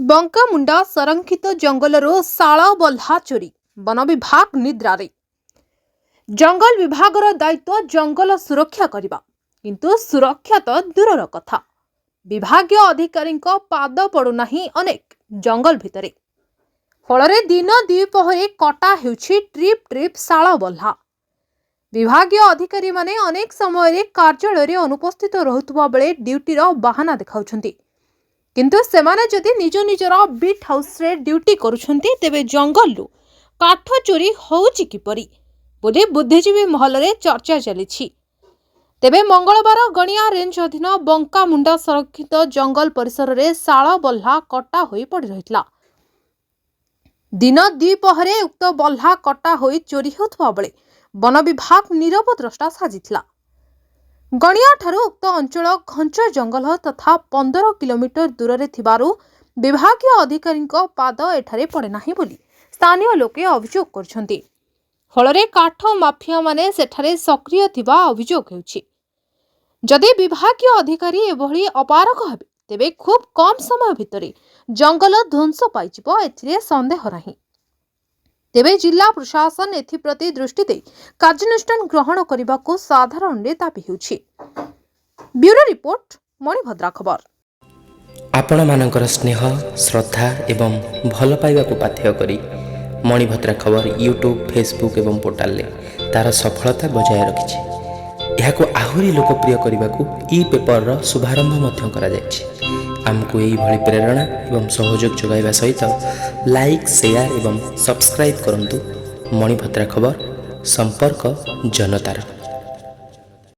बंकामुंडा संरक्षित जंगलरो शाला बल्हा चोरी वन विभाग निद्रारे। जंगल विभागर दायित्व जंगल सुरक्षा करने किंतु सुरक्षा तो दूरर कथा विभागीय अधिकारी पाद पड़ुना अनेक जंगल भितरे फल दिन द्विपहरे कटा होउछि ट्रिप ट्रिप शाला बल्हा। विभागीय अधिकारी माने अनेक समय कार्यालय अनुपस्थित रहुतबा बेले ड्यूटीर बाहाना देखाउछन्ति किंतु सेमाने जदि निज निजर बीट हाउस रे ड्यूटी करुछन्ति तेबे जंगलरू काठ चोरी होउछि किपरि बोली बुद्धिजीवी महल रे चर्चा चलिछि। तेबे मंगलवार गणिया रेंज अधीन बंकामुंडा संरक्षित जंगल परिसर रे शाला बल्हा कटा होई पड़ी रहितला। दिन द्विपहरे उक्त बल्हा कटा होई चोरी होउथबा बेले वन विभाग नीरव द्रष्टा साजिथिला। गणिया ठारू उक्त अंचल घंच जंगल तथा 15 किलोमीटर दूर रे थिबारु विभागीय अधिकारी पाद एठारे पड़े नाही बोली स्थानीय लोके अभियोग करछन्ति। फलरे काठ माफिया माने सेठारे सक्रिय थिबा अभियोग हेउछि। जदि विभागीय अधिकारी एभली अपारग हेबे तेबे खूब कम समय भितरे जंगल ध्वंस पाइजिबो एथिरे संदेह नाही। तेबे जिला प्रशासन एथिप्रति दृष्टि दे कार्यानुष्ठान ग्रहण करने साधारण दाबी होउछि। ब्यूरो रिपोर्ट मणिभद्रा खबर। आपण मानकर स्नेह श्रद्धा एवं भल पाइबा को पाथेय करी मणिभद्रा खबर यूट्यूब फेसबुक एवं पोर्टाल ले तार सफलता बजाय रखिछि। एहाको आहुरी लोकप्रिय करने को ई पेपर रो शुभारंभ मध्य करा जायछि। आमको यही भली प्रेरणा एवं सहयोग जोगाइबा सहित लाइक शेयर एवं सब्सक्राइब करंतु मणिभद्रा खबर संपर्क जनतार।